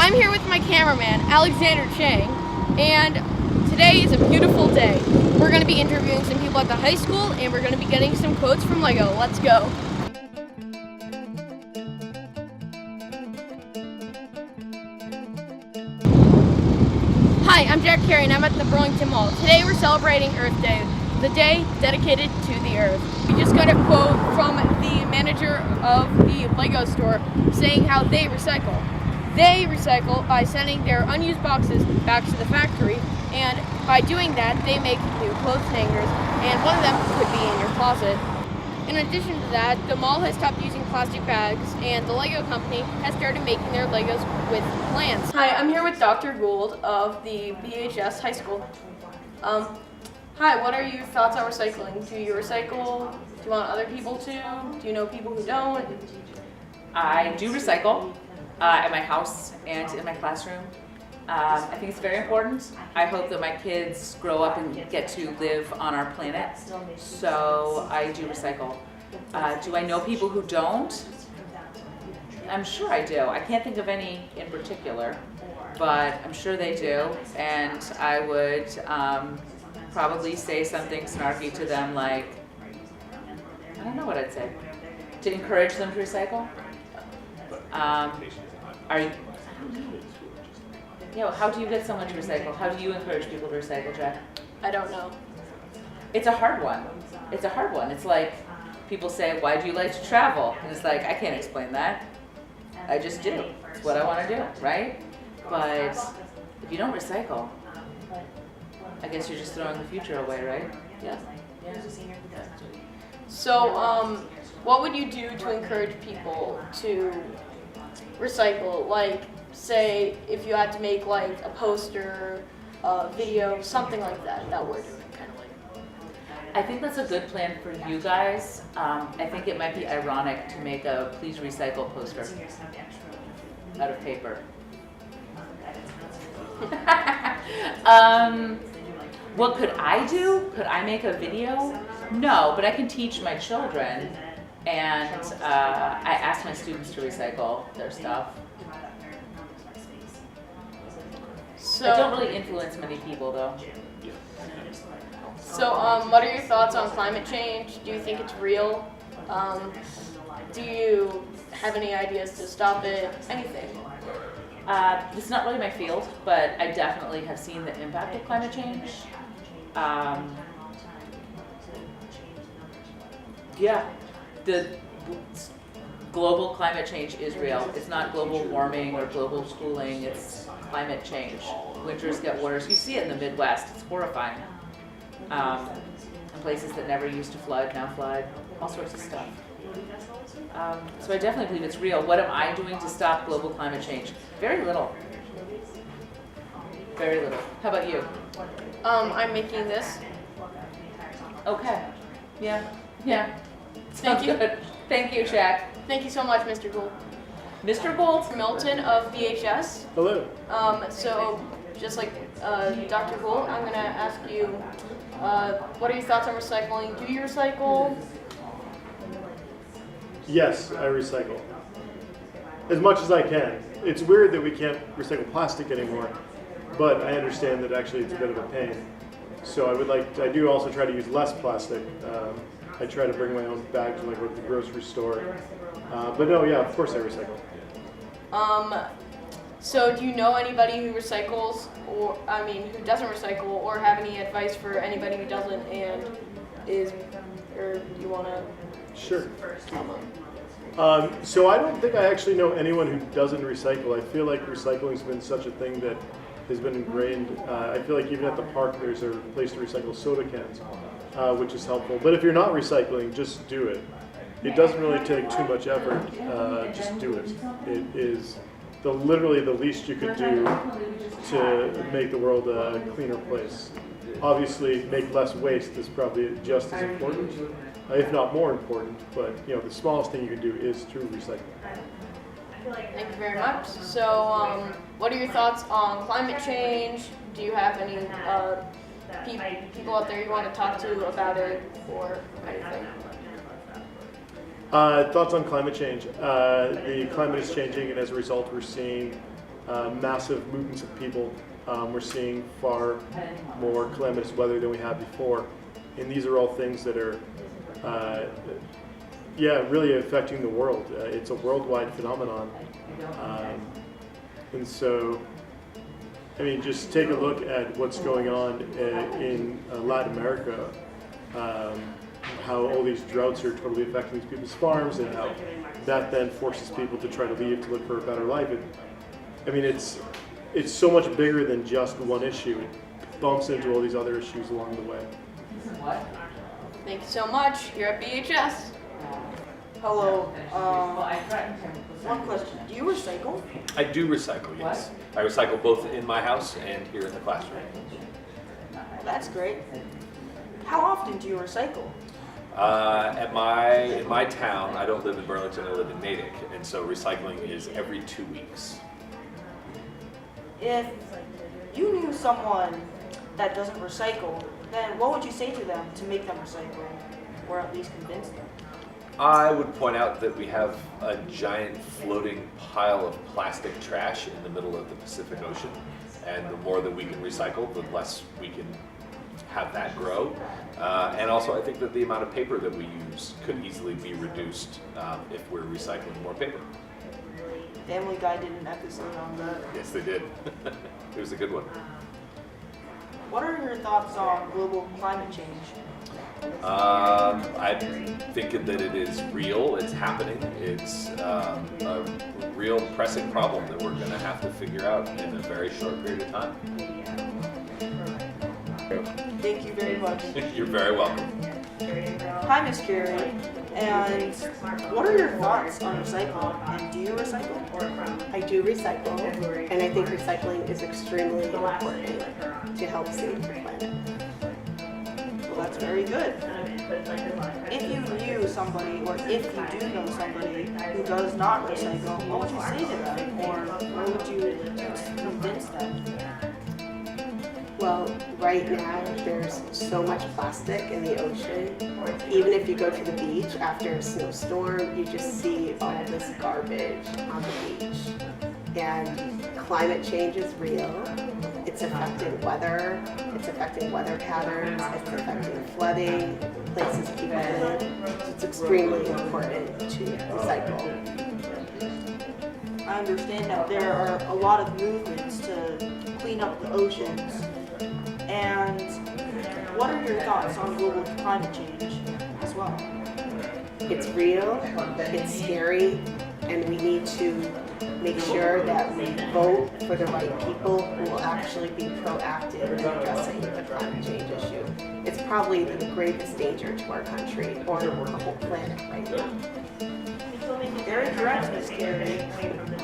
I'm here with my cameraman, Alexander Chang, and today is a beautiful day. We're going to be interviewing some people at the high school, and we're going to be getting some quotes from Lego. Let's go. Hi, I'm Jack Carey, and I'm at the Burlington Mall. Today we're celebrating Earth Day, the day dedicated to the Earth. We just got a quote from the manager of the Lego store saying how they recycle. They recycle by sending their unused boxes back to the factory, and by doing that, they make new clothes hangers, and one of them could be in your closet. In addition to that, the mall has stopped using plastic bags, and the Lego company has started making their Legos with plants. Hi, I'm here with Dr. Gould of the BHS High School. Hi, what are your thoughts on recycling? Do you recycle? Do you want other people to? Do you know people who don't? I do recycle at my house and in my classroom. I think it's very important. I hope that my kids grow up and get to live on our planet, so I do recycle. Do I know people who don't? I'm sure I do. I can't think of any in particular, but I'm sure they do, and I would probably say something snarky to them like, I don't know what I'd say, to encourage them to recycle. How do you get someone to recycle? How do you encourage people to recycle, Jack? I don't know. It's a hard one. It's a hard one. It's like people say, why do you like to travel? And it's like, I can't explain that. I just do. It's what I want to do, right? But if you don't recycle, I guess you're just throwing the future away, right? Yeah. Yeah. So, what would you do to encourage people to recycle? Like, say, if you had to make like a poster, video, something like that we're doing, kind of like. I think that's a good plan for you guys. I think it might be ironic to make a please recycle poster out of paper. What could I do? Could I make a video? No, but I can teach my children, and I ask my students to recycle their stuff. So, I don't really influence many people, though. So, what are your thoughts on climate change? Do you think it's real? Do you have any ideas to stop it? Anything? It's not really my field, but I definitely have seen the impact of climate change. Yeah, the global climate change is real. It's not global warming or global cooling, it's climate change. Winters get worse. You see it in the Midwest, it's horrifying. And places that never used to flood now flood, all sorts of stuff. So I definitely believe it's real. What am I doing to stop global climate change? Very little. Very little. How about you? I'm making this. Okay. Yeah. Yeah. Thank you. Good. Thank you, Jack. Thank you so much, Mr. Gould. Mr. Gould? Milton of BHS. Hello. So, just like Dr. Gould, I'm going to ask you, what are your thoughts on recycling? Do you recycle? Yes, I recycle. As much as I can. It's weird that we can't recycle plastic anymore, but I understand that actually it's a bit of a pain. So I do also try to use less plastic. I try to bring my own bag to like go to the grocery store. But no, yeah, of course I recycle. So do you know anybody who recycles, or who doesn't recycle, or have any advice for anybody who doesn't and or you want to? Sure. So I don't think I actually know anyone who doesn't recycle. I feel like recycling's been such a thing that has been ingrained. I feel like even at the park there's a place to recycle soda cans, which is helpful. But if you're not recycling, just do it. It doesn't really take too much effort. Just do it. It is literally the least you could do to make the world a cleaner place. Obviously, make less waste is probably just as important, if not more important. But the smallest thing you can do is to recycle. Thank you very much. So, what are your thoughts on climate change? Do you have any people out there you want to talk to about it or anything? Thoughts on climate change. The climate is changing, and as a result, we're seeing massive movements of people. We're seeing far more calamitous weather than we have before. And these are all things that are, really affecting the world. It's a worldwide phenomenon. And so, I mean, just take a look at what's going on in Latin America, how all these droughts are totally affecting these people's farms, and how that then forces people to try to leave to look for a better life. It's so much bigger than just one issue. It bumps into all these other issues along the way. Thank you so much. You're at BHS. Hello. One question. Do you recycle? I do recycle, yes. I recycle both in my house and here in the classroom. That's great. How often do you recycle? In my town, I don't live in Burlington, I live in Natick, and so recycling is every 2 weeks. If you knew someone that doesn't recycle, then what would you say to them to make them recycle, or at least convince them? I would point out that we have a giant floating pile of plastic trash in the middle of the Pacific Ocean, and the more that we can recycle, the less we can have that grow. And also I think that the amount of paper that we use could easily be reduced if we're recycling more paper. Family Guy did an episode on that. Yes, they did. It was a good one. What are your thoughts on global climate change? I think that it is real, it's happening, it's a real pressing problem that we're going to have to figure out in a very short period of time. Thank you very much. You're very welcome. Hi, Miss Carey. And what are your thoughts on recycling? And do you recycle? I do recycle, and I think recycling is extremely important to help save the planet. Well, that's very good. If you knew somebody, or if you do know somebody who does not recycle, what would you say to them? Or what would you do to convince them? Well, right now there's so much plastic in the ocean. Even if you go to the beach after a snowstorm, you just see all of this garbage on the beach. And climate change is real. It's affecting weather. It's affecting weather patterns. It's affecting flooding, places people live. So it's extremely important to recycle. I understand that there are a lot of movements to clean up the oceans. And what are your thoughts on global climate change as well? It's real, it's scary, and we need to make sure that we vote for the right people who will actually be proactive in addressing the climate change issue. It's probably the greatest danger to our country or the whole planet right now. Very correct, Ms. Carey.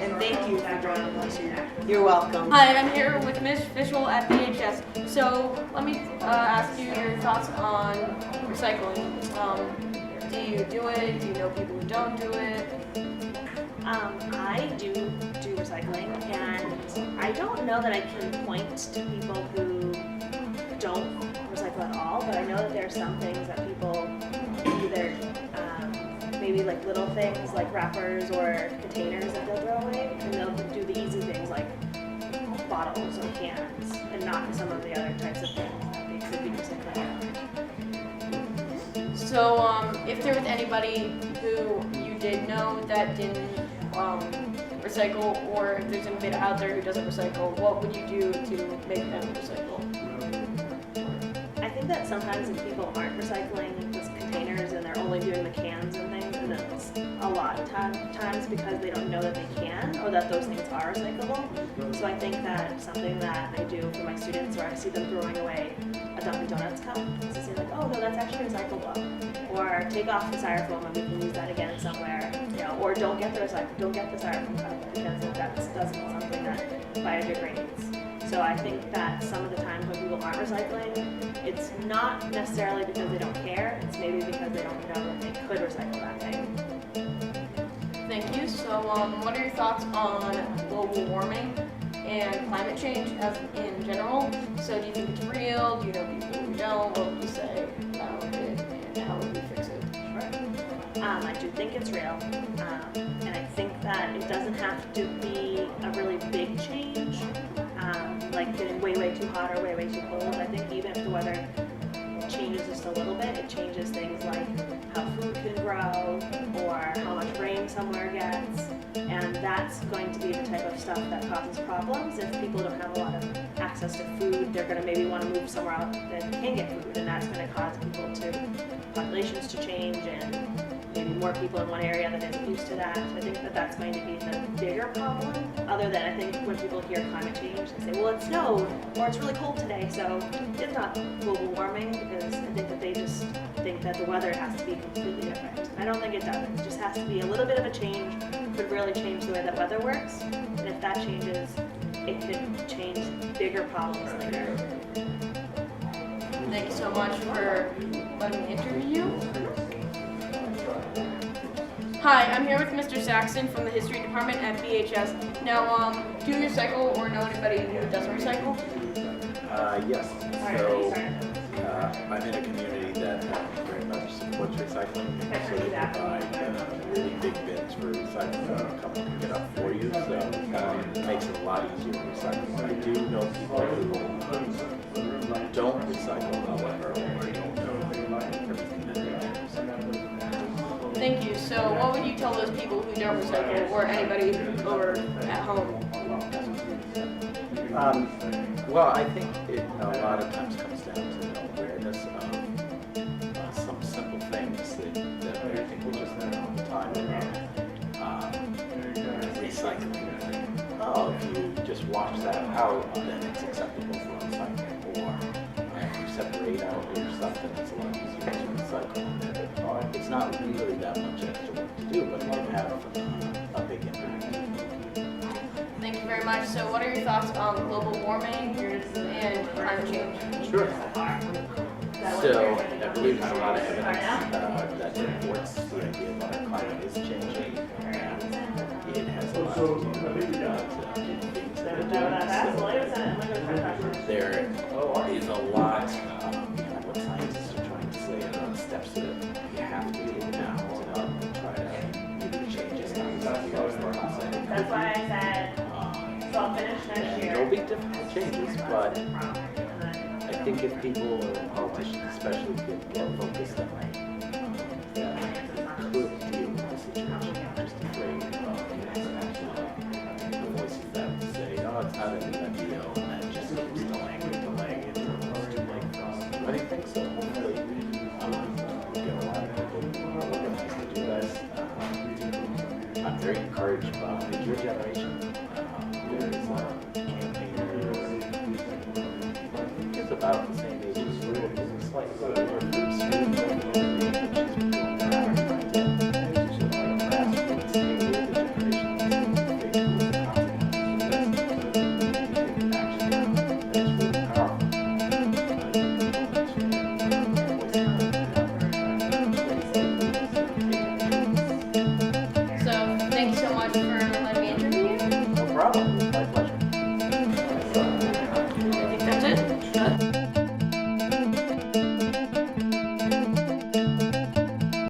And thank you for joining us here. You're welcome. Hi, I'm here with Ms. Fishel at BHS. So let me ask you your thoughts on recycling. Do you do it? Do you know people who don't do it? I do recycling, and I don't know that I can point to people who don't recycle at all, but I know that there are some things that people either maybe like little things like wrappers or containers that they'll throw away, and they'll do the easy things like bottles or cans, and not some of the other types of things that they could be recycling. So if there was anybody who you did know that didn't recycle, or if there's anybody out there who doesn't recycle, what would you do to make them recycle? I think that sometimes if people aren't recycling the containers and they're only doing the cans and things, and it's a lot of times because they don't know that they can or that those things are recyclable. So I think that something that I do for my students, or I see them throwing away a Dunkin' Donuts cup, is to say like, oh no, that's actually recyclable, or take off the styrofoam and we can use that again somewhere, or don't get the styrofoam cup because that's something that biodegrades. So I think that some of the times when people aren't recycling, it's not necessarily because they don't care, it's maybe because they don't know that they could recycle that thing. Thank you. So what are your thoughts on global warming and climate change as in general? So do you think it's real? Do you know people who don't? What would you say about it, and how would we fix it? I do think it's real, and I think that it doesn't have to be a really big change. getting way too hot or way too cold. I think even if the weather changes just a little bit, it changes things like how food can grow or how much rain somewhere gets, and that's going to be the type of stuff that causes problems. If people don't have a lot of access to food, they're going to maybe want to move somewhere else that can get food, and that's going to cause populations to change and maybe more people in one area that isn't used to that. So I think that that's going to be the bigger problem, other than I think when people hear climate change, they say, well, it snowed, or it's really cold today, so it's not global warming, because I think that they just think that the weather has to be completely different. I don't think it does. It just has to be a little bit of a change, could really change the way that weather works, and if that changes, it could change bigger problems later. Thank you so much for letting me interview you. Hi, I'm here with Mr. Saxon from the History Department at BHS. Now, do you recycle or know anybody who doesn't recycle? Yes. So I'm in a community that very much supports recycling. So they provide really big bins for recycling. Come and pick it up for you. So it makes it a lot easier to recycle. I do know people who don't recycle, however, or don't know everything that they do. Thank you. So what would you tell those people who don't recycle or anybody over at home? Well, I think it a lot of times comes down to awareness of some simple things that I think we just learn all the time around recycling. Like, oh, if you just wash that out, then it's acceptable for recycling. Or if you separate out your stuff, then it's a lot easier to recycle. It's not really that much extra work to do, but it can have a big impact. Thank you very much. So what are your thoughts on global warming and climate change? Sure. So I believe there's a lot of evidence that supports the idea that our climate is changing, and it has a lot to do with things that we're doing. So there is a lot behind what scientists are trying to say about steps that we have to take now to try to either change it or That's why I said, so I'll finish next year. there'll be difficult changes, but I think if people or politicians especially get more focused on could deal with the situation, just afraid of the voices that would say, oh, it's not a big deal, and that just keeps delaying until it's too late for us. I don't think so. Hopefully, we get a lot of people organized to do this. I'm very encouraged by your generation. There's a campaign it's about the same age as you. It's slightly older from So thank you so much for letting me interview you. No problem. It's my pleasure.